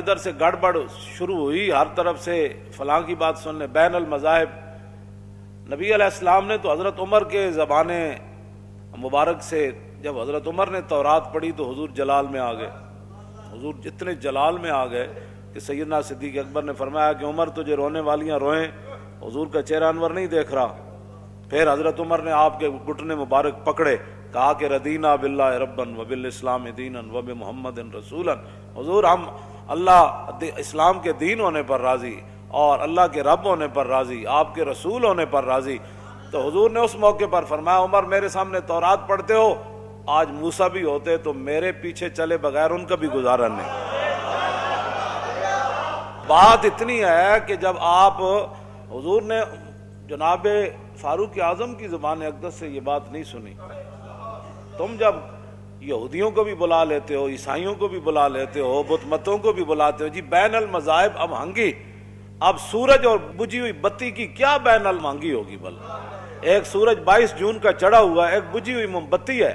ادھر سے گڑبڑ شروع ہوئی، ہر طرف سے فلاں کی بات سن لیں، بین المذاہب۔ نبی علیہ السلام نے تو حضرت عمر کے زبان مبارک سے، جب حضرت عمر نے تورات پڑھی تو حضور جلال میں آ گئے، حضور اتنے جلال میں آ گئے کہ سیدنا صدیق اکبر نے فرمایا کہ عمر تجھے رونے والیاں روئیں، حضور کا چہرہ انور نہیں دیکھ رہا۔ پھر حضرت عمر نے آپ کے گھٹنے مبارک پکڑے، کہا کہ ردینا باللہ ربن وبالاسلام دینا وبمحمد رسولا، حضور ہم اللہ اسلام کے دین ہونے پر راضی اور اللہ کے رب ہونے پر راضی، آپ کے رسول ہونے پر راضی۔ تو حضور نے اس موقع پر فرمایا عمر میرے سامنے تورات پڑھتے ہو، آج موسیٰ بھی ہوتے تو میرے پیچھے چلے بغیر ان کا بھی گزارا نہیں۔ بات اتنی ہے کہ جب آپ حضور نے جناب فاروق اعظم کی زبان اقدس سے یہ بات نہیں سنی، تم جب یہودیوں کو بھی بلا لیتے ہو، عیسائیوں کو بھی بلا لیتے ہو، بت متوں کو بھی بلاتے ہو، جی بین المذاہب اب ہنگی، اب سورج اور بجھی ہوئی بتی کی کیا بین المہنگی ہوگی؟ بل ایک سورج 22 جون کا چڑھا ہوا ہے، ایک بجھی ہوئی موم بتی ہے،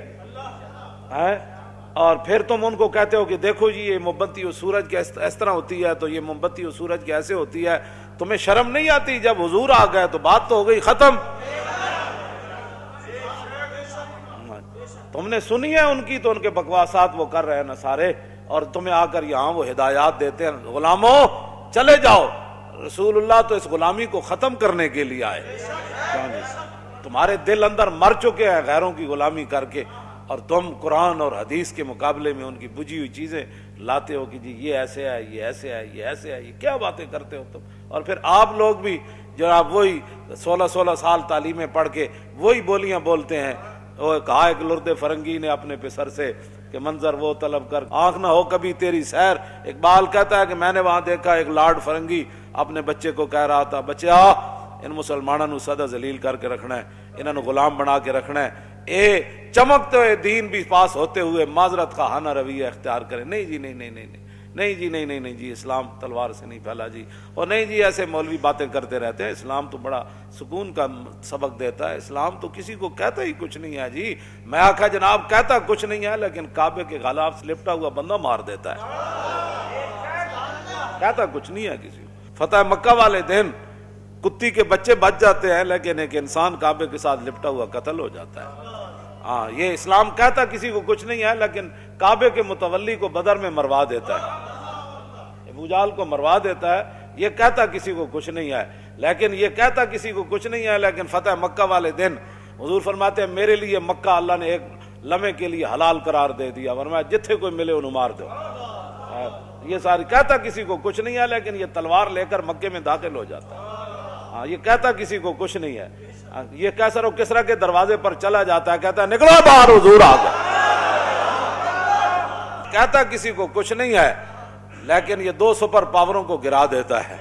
اور پھر تم ان کو کہتے ہو کہ دیکھو جی یہ موم بتی و سورج کی اس طرح ہوتی ہے، تو یہ موم بتی و سورج کی ایسے ہوتی ہے۔ تمہیں شرم نہیں آتی؟ جب حضور آ گئے تو بات تو ہو گئی ختم۔ تم نے سنی ہے ان کی، تو ان کے بکواسات وہ کر رہے ہیں نصارے، اور تمہیں آ کر یہاں وہ ہدایات دیتے ہیں، غلاموں چلے جاؤ۔ رسول اللہ تو اس غلامی کو ختم کرنے کے لیے آئے، تمہارے دل اندر مر چکے ہیں غیروں کی غلامی کر کے، اور تم قرآن اور حدیث کے مقابلے میں ان کی بجھی ہوئی چیزیں لاتے ہو کہ جی یہ ایسے ہے، یہ ایسے ہے، یہ ایسے ہے۔ یہ کیا باتیں کرتے ہو تم؟ اور پھر آپ لوگ بھی جناب وہی 16 سال تعلیمیں پڑھ کے وہی بولیاں بولتے ہیں۔ وہ کہا ایک لرد فرنگی نے اپنے پسر سے کہ منظر وہ طلب کر آنکھ نہ ہو کبھی تیری سیر۔ اقبال کہتا ہے کہ میں نے وہاں دیکھا ایک لاڈ فرنگی اپنے بچے کو کہہ رہا تھا، بچے آ ان مسلمانوں نو سدا ذلیل کر کے رکھنا ہے، انہوں نے غلام بنا کے رکھنا ہے، اے چمکتے ہوئے دین بھی پاس ہوتے ہوئے معذرت کا ہانہ رویہ اختیار کریں۔ نہیں جی نہیں نہیں نہیں نہیں جی نہیں نہیں نہیں جی، اسلام تلوار سے نہیں پھیلا جی، اور نہیں جی ایسے مولوی باتیں کرتے رہتے ہیں، اسلام تو بڑا سکون کا سبق دیتا ہے، اسلام تو کسی کو کہتا ہی کچھ نہیں ہے جی۔ میں آکھا جناب کہتا کچھ نہیں ہے، لیکن کعبے کے غلاف سے لپٹا ہوا بندہ مار دیتا ہے، کہتا کچھ نہیں ہے کسی کو۔ فتح مکہ والے دن کتی کے بچے بچ جاتے ہیں، لیکن ایک انسان کعبے کے ساتھ لپٹا ہوا قتل ہو جاتا ہے۔ ہاں یہ اسلام کہتا کسی کو کچھ نہیں ہے، لیکن کعبے کے متولی کو بدر میں مروا دیتا ہے، ابو جہل کو مروا دیتا ہے، یہ کہتا کسی کو کچھ نہیں ہے، لیکن یہ کہتا کسی کو کچھ نہیں ہے، لیکن فتح مکہ والے دن حضور فرماتے ہیں میرے لیے مکہ اللہ نے ایک لمحے کے لیے حلال قرار دے دیا، فرمایا جتھے کوئی ملے انہوں مار دو۔ یہ ساری کہتا کسی کو کچھ نہیں ہے، لیکن یہ تلوار لے کر مکے میں داخل ہو جاتا ہے۔ ہاں یہ کہتا کسی کو کچھ نہیں ہے، یہ کیسر و کسرا کے دروازے پر چلا جاتا ہے، کہتا ہے نکلو باہر حضور آ گئے۔ کہتا کسی کو کچھ نہیں ہے، لیکن یہ 2 سپر پاوروں کو گرا دیتا ہے۔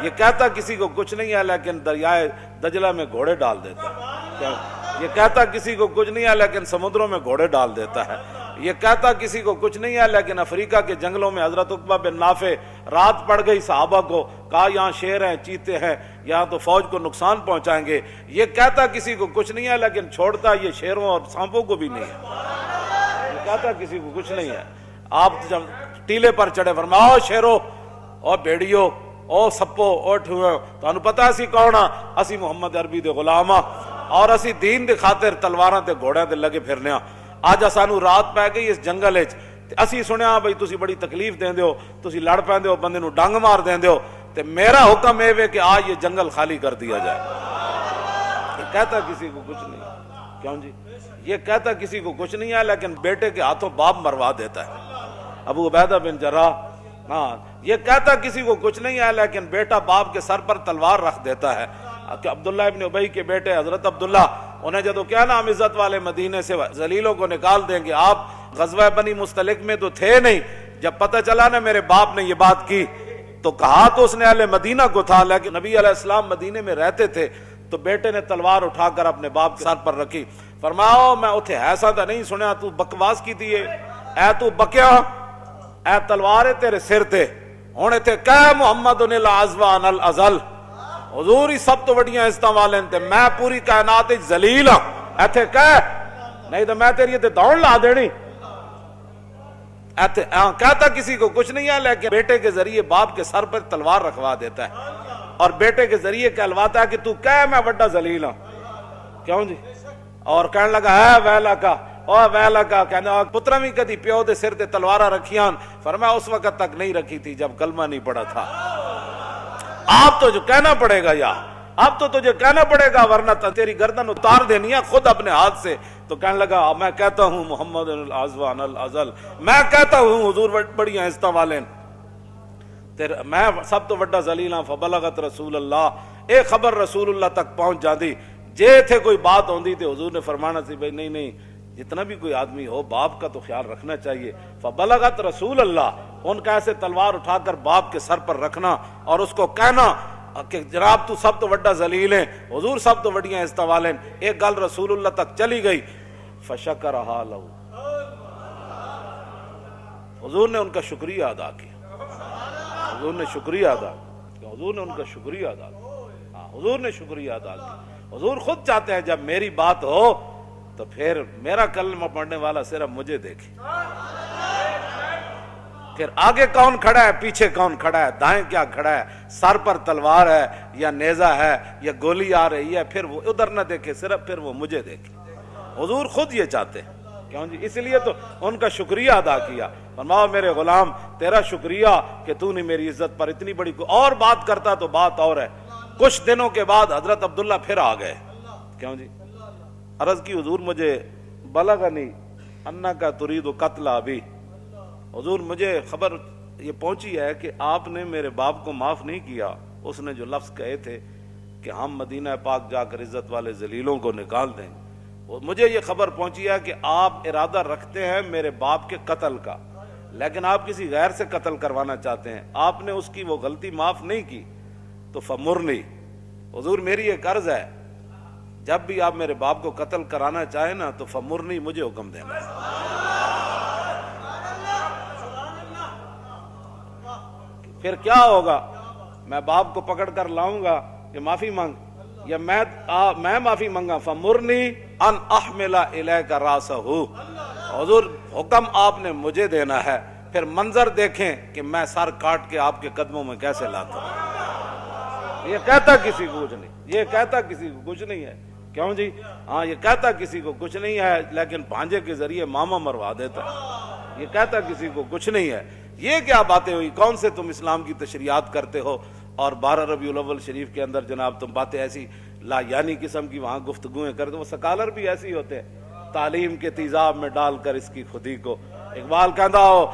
یہ کہتا کسی کو کچھ نہیں ہے، لیکن دریائے دجلہ میں گھوڑے ڈال دیتا ہے۔ یہ کہتا کسی کو کچھ نہیں ہے، لیکن سمندروں میں گھوڑے ڈال دیتا ہے۔ یہ کہتا کسی کو کچھ نہیں ہے، لیکن افریقہ کے جنگلوں میں حضرت عقبہ بن نافع رات پڑ گئی صحابہ کو، کہا یہاں شیر ہیں، چیتے ہیں، یہاں تو فوج کو نقصان پہنچائیں گے۔ یہ کہتا کسی کو کچھ نہیں ہے، لیکن چھوڑتا یہ شیروں اور سانپوں کو بھی نہیں ہے۔ یہ کہتا کسی کو کچھ نہیں ہے۔ آپ جب ٹیلے پر چڑھے فرمایا او شیرو او بھیڑیو او سپو او ٹھوئے، تو انہوں پتا اسی کون ہاں؟ اسی محمد عربی دے غلام ہاں، اور اسی دین دے خاطر تلواراں تے گھوڑیاں تے لگے پھرنے ہاں۔ آج سانو رات پہ گئی اس جنگل وچ، اسی سنیا بھئی تسی بڑی تکلیف دیندے ہو، تسی لڑ پیندے ہو، بندے نو ڈنگ مار دیندے ہو، تے میرا حکم اے وے کہ آج یہ جنگل خالی کر دیا جائے۔ یہ کہتا کسی کو کچھ نہیں، کیوں جی؟ یہ کہتا کسی کو کچھ نہیں ہے، لیکن بیٹے کے ہاتھوں باپ مروا دیتا ہے۔ ابو عبیدہ بن جراح، ہاں یہ کہتا کسی کو کچھ نہیں ہے، لیکن بیٹا باپ کے سر پر تلوار رکھ دیتا ہے۔ کہ عبداللہ ابن ابی کے بیٹے حضرت عبداللہ، انہیں جدو کیا نام عزت والے مدینے سے ذلیلوں کو نکال دیں گے، آپ غزوہ بنی مستلق میں تو تھے نہیں، جب پتہ چلا نا میرے باپ نے یہ بات کی تو کہا تو اس نے اہل مدینہ کو تھا، لیکن نبی علیہ السلام مدینے میں رہتے تھے، تو بیٹے نے تلوار اٹھا کر اپنے باپ کے سر پر رکھی، فرمایا میں اتھے ایسا تھا نہیں سنیا تو بکواس کی تھی، اے تو بکیا، اے تلوارے تیرے سر تے ہونے تھے کہ محمد العزوان الازل، حضور ہی سب تو بڑیاں عزتاں والے تے میں پوری کائنات ذلیل ہاں، ایتھے کہ نہیں تو میں تیری تے دوڑ لا دینی، کہتا کسی کو کچھ نہیں ہے، لیکن بیٹے کے ذریعے باپ کے سر پر تلوار رکھوا دیتا ہے اور بیٹے کے ذریعے کہلواتا ہے کہ تو کہہ میں بڑا ذلیل ہوں، کیوں جی؟ اور کہنے لگا ہے ویلا کا او ویلا کا، کہنے پترا بھی کدی پیو دے سر تے تلوارا رکھیاں؟ فرمایا اس وقت تک نہیں رکھی تھی جب کلمہ نہیں پڑا تھا۔ آپ تو جو کہنا پڑے گا یا اب تو تجھے کہنا پڑے گا، ورنہ تیری گردن اتار دینی ہے خود اپنے ہاتھ سے۔ تو کہنے لگا میں کہتا ہوں محمد الازوان الازل، میں کہتا ہوں حضور بڑی آہستہ والے، میں سب تو بڑا ذلیل ہاں۔ فبلغت رسول اللہ، ایک خبر رسول اللہ تک پہنچ جاندی، جے تھے کوئی بات ہوندی تھی حضور نے فرمانا سی بھائی نہیں نہیں، جتنا بھی کوئی آدمی ہو باپ کا تو خیال رکھنا چاہیے۔ فبلغت رسول اللہ، ان کا ایسے تلوار اٹھا کر باپ کے سر پر رکھنا اور اس کو کہنا کہ جناب تو سب تو بڑا ذلیل ہیں، حضور سب تو بڑی آہستہ والے۔ ایک گل رسول اللہ تک چلی گئی، فشکرہا لہو، حضور نے ان کا شکریہ ادا کیا، حضور نے شکریہ ادا کیا، حضور نے ان کا شکریہ ادا کیا، حضور نے شکریہ ادا کیا۔ حضور خود چاہتے ہیں جب میری بات ہو تو پھر میرا کلمہ پڑھنے والا صرف مجھے دیکھے، پھر آگے کون کھڑا ہے پیچھے کون کھڑا ہے، دائیں کیا کھڑا ہے، سر پر تلوار ہے یا نیزہ ہے یا گولی آ رہی ہے، پھر وہ ادھر نہ دیکھے، صرف پھر وہ مجھے دیکھے۔ حضور خود یہ چاہتے ہیں، کیوں جی؟ اس لیے تو ان کا شکریہ ادا کیا، فرماؤ میرے غلام تیرا شکریہ کہ تو نے میری عزت پر اتنی بڑی، اور بات کرتا تو بات اور ہے۔ کچھ دنوں کے بعد حضرت عبداللہ پھر آ گئے، کیوں جی؟ عرض کی حضور مجھے بلغنی انکا ترید قتل ابی، حضور مجھے خبر یہ پہنچی ہے کہ آپ نے میرے باپ کو معاف نہیں کیا، اس نے جو لفظ کہے تھے کہ ہم مدینہ پاک جا کر عزت والے ذلیلوں کو نکال دیں، مجھے یہ خبر پہنچی ہے کہ آپ ارادہ رکھتے ہیں میرے باپ کے قتل کا، لیکن آپ کسی غیر سے قتل کروانا چاہتے ہیں، آپ نے اس کی وہ غلطی معاف نہیں کی، تو فمرنی، حضور میری ایک عرض ہے، جب بھی آپ میرے باپ کو قتل کرانا چاہیں نا تو فمرنی، مجھے حکم دینا۔ پھر کیا ہوگا؟ میں باپ کو پکڑ کر لاؤں گا کہ معافی مانگ، یا میں معافی مانگا، فمرنی ان احمل الیک راسہ، حضور حکم آپ نے مجھے دینا ہے، پھر منظر دیکھیں کہ میں سر کاٹ کے آپ کے قدموں میں کیسے لاتا ہوں۔ یہ کہتا کسی کو کچھ نہیں، یہ کہتا کسی کو کچھ نہیں ہے، کیوں جی؟ ہاں یہ کہتا کسی کو کچھ نہیں ہے، لیکن بھانجے کے ذریعے ماما مروا دیتا ہے، یہ کہتا کسی کو کچھ نہیں ہے۔ یہ کیا باتیں ہوئی؟ کون سے تم اسلام کی تشریحات کرتے ہو اور 12 ربیع الاول شریف کے اندر جناب تم باتیں ایسی لا یعنی قسم کی وہاں گفتگویں کرتے ہو۔ وہ سکالر بھی ایسے ہی ہوتے ہیں، تعلیم کے تیزاب میں ڈال کر اس کی خودی کو۔ اقبال کہندا ہو،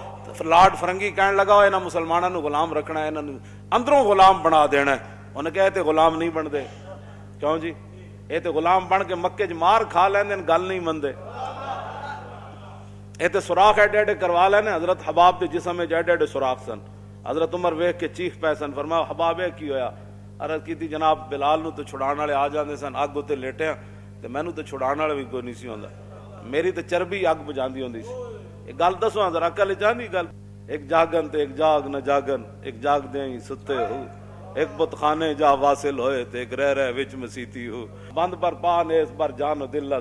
لارڈ فرنگی کہنے لگا انہاں مسلمانوں نو غلام رکھنا ہے، انہاں اندروں غلام بنا دینا ہے۔ انہیں کہے تے غلام نہیں بن دے، کیوں جی؟ یہ تے غلام بن کے مکے چ مار کھا لیندے، گل نہیں مندے، یہ تے سوراخ ایڈے ایڈے کروا لینے۔ حضرت حباب دے جسم میں ایڈے ایڈے سوراخ سن، حضرت عمر ویکھ کے چیخ پے سن، فرمایا حباب کی ہویا؟ عرض کی جناب بلال نو تو چھڑان والے آ جاندے سن، اگ تے لیٹے تے مینوں تے چھڑان والا بھی کوئی نہیں سی ہوندا، میری تے چربی اگ بجاندی ہوندی سی۔ ایک گل دسو ذرا عقل چاندی گل، ایک جاگن تے ایک جاگ نہ جاگن، ایک جاگ دیں ستے ہو، ایک بت خانے جا واصل ہوئے تے ایک رہ وچ مسیتی ہو، بند پر پا نیس پر جان و دل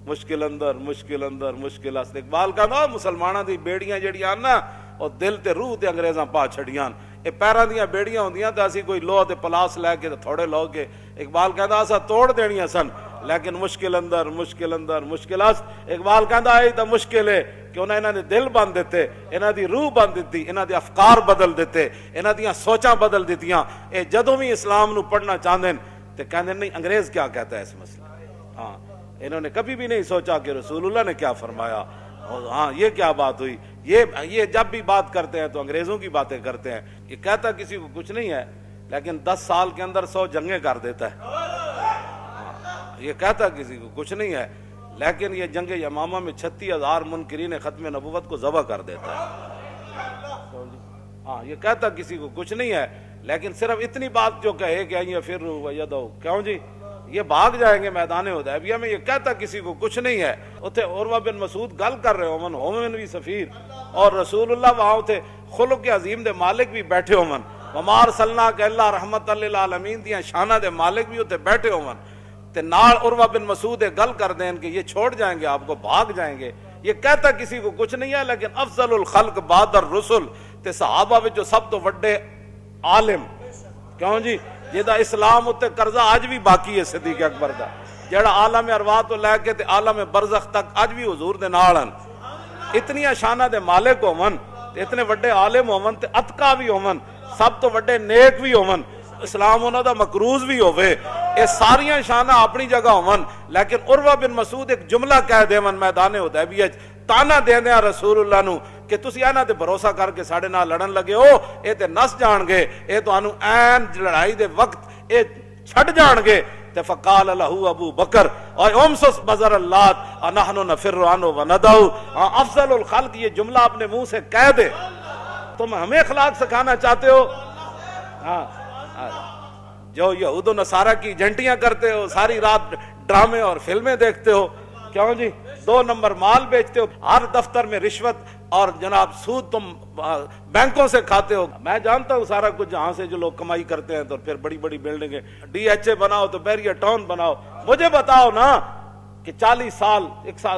مشکل اندر مشکل اندر مشکل است۔ اقبال کہندا مسلماناں دی بیڑیاں جڑیاں نا او دل تے روح تے انگریزاں پا چھڑیاں، اے پیراں دیاں بیڑیاں ہوندیاں تے اسی کوئی لوہ تے پلاس لے کے تے تھوڑے لو کے، اقبال کہندا اسا توڑ دینیاں سن، لیکن مشکل اندر مشکل اندر مشکل است۔ اقبال کہندا اے تے مشکل ہے کہ انہاں نے دل بند دیتے، انہاں دی روح بند دتی، انہاں دے افکار بدل دیتے، انہاں دیاں سوچاں بدل دتیاں۔ اے جدوں بھی اسلام نو پڑھنا چاہندے تے کہندے نہیں انگریز کیا کہتا ہے اس مسئلے، ہاں انہوں نے کبھی بھی نہیں سوچا کہ رسول اللہ نے کیا فرمایا، ہاں یہ کیا بات ہوئی۔ یہ جب بھی بات کرتے ہیں تو انگریزوں کی باتیں کرتے ہیں۔ یہ کہتا کسی کو کچھ نہیں ہے، لیکن 10 سال کے اندر 100 جنگیں کر دیتا ہے۔ یہ کہتا کسی کو کچھ نہیں ہے، لیکن یہ جنگ یمامہ میں 36,000 منکرین ختم نبوت کو ذبح کر دیتا ہے۔ ہاں یہ کہتا کسی کو کچھ نہیں ہے، لیکن صرف اتنی بات جو کہے کہ آئیے پھر ویدو، کیوں جی یہ بھاگ جائیں گے میدان حدیبیہ میں، یہ کہتا کسی کو کچھ نہیں ہے۔ اتھے عروہ بن مسعود گل کر رہے ہومن بھی سفیر، اور رسول اللہ وہاں اتھے خلق عظیم دے مالک بھی بیٹھے ہومن، وما ارسلناک الا رحمت للعالمین دیاں شانہ دے مالک بھی اتھے بیٹھے ہومن، تے نال عروہ بن مسعود گل کر دیں کہ یہ چھوڑ جائیں گے آپ کو، بھاگ جائیں گے، یہ کہتا کسی کو کچھ نہیں ہے، لیکن افضل الخلق بعد الرسل تے صحابہ وچوں سب تو وڈے عالم کیوں جی جہاں اسلام اتنے قرضہ اج بھی باقی ہے صدیق اکبر دا، جہاں عالم ارواح تو لے کے تے عالم برزخ تک اج بھی حضور دے نال ہن، اتنی شانہ دے مالک ہون، اتنے وڈے عالم ہون تے اتقا بھی ہون، سب تو وڈے نیک بھی ہون، اسلام انہاں دا مقروض بھی ہوئے، یہ ساریاں شانہ اپنی جگہ ہون، لیکن عروہ بن مسعود ایک جملہ کہہ دیون میدان حدیبیہ تانا دے دیا رسول اللہ نو کہ تسی انہاں تے بھروسہ کر کے ساڈے نال لڑن لگے ہو، اے تے نس جان گے، اے تانوں عین لڑائی دے وقت اے چھڈ جان گے۔ تے فقال له ابو بکر اور امسس بزر اللات نحن نفر عنه وندعو، افضل الخلق یہ جملہ اپنے منہ سے کہہ دے۔ تم ہمیں اخلاق سکھانا چاہتے ہو؟ جو یہود و نصارہ کی ایجنٹیاں کرتے ہو، ساری رات ڈرامے اور فلمیں دیکھتے ہو، کیوں جی 2 نمبر مال بیچتے ہو، ہر دفتر میں رشوت اور جناب سود تم بینکوں سے کھاتے ہو۔ میں جانتا ہوں سارا کچھ جہاں سے جو لوگ کمائی کرتے ہیں، تو پھر بڑی بڑی بلڈنگیں ڈی ایچ اے بناؤ تو بیریا ٹاؤن بناؤ۔ مجھے بتاؤ نا کہ 40 سال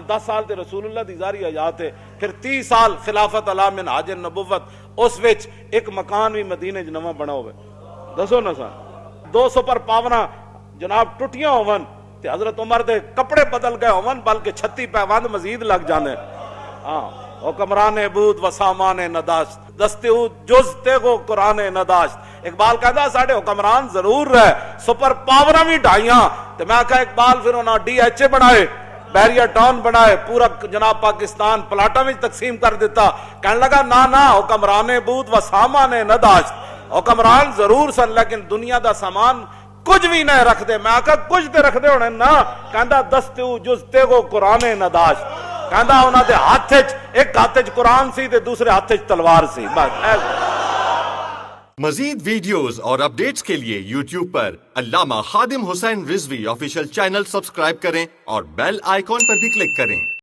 10 سال تے رسول اللہ دی ظاہری حیات ہے، پھر 30 سال خلافت علی من حاج النبوت، اس وچ ایک مکان بھی مدینے چ نواں بنا ہوئے، دسو نا سا 200 پر پاونا جناب ٹوٹیاں ہون تے حضرت عمر دے کپڑے بدل گئے ہون، بلکہ 36 پیوند مزید لگ جانے۔ حکمران بود و سامان نداشت دستے جز تیغو قرآن نداشت۔ اقبال کہتا ساڑھے حکمران ضرور رہے، سپر پاورہ بھی ڈھائیاں، تو میں کہا اقبال پھر انہوں ڈی ایچ اے بنائے، بیریا ٹاؤن بنائے، پورا جناب پاکستان پلاٹا میں تقسیم کر دیتا۔ کہنے لگا نا حکمران بود و سامان نداشت، حکمران ضرور سن لیکن دنیا دا سامان کچھ بھی نہیں رکھ دے۔ میں کہا کچھ دے رکھ دے ہونے نا، کہندا دستو جز تیغو قرآن نداشت، کہندا انہاں دے ہاتھ ایک ہاتھ قرآن سی تے دوسرے ہاتھ تلوار سی۔ مزید ویڈیوز اور اپڈیٹس کے لیے یوٹیوب پر علامہ Khadim Hussain Rizvi official channel subscribe کریں اور بیل آئیکن پر بھی کلک کریں۔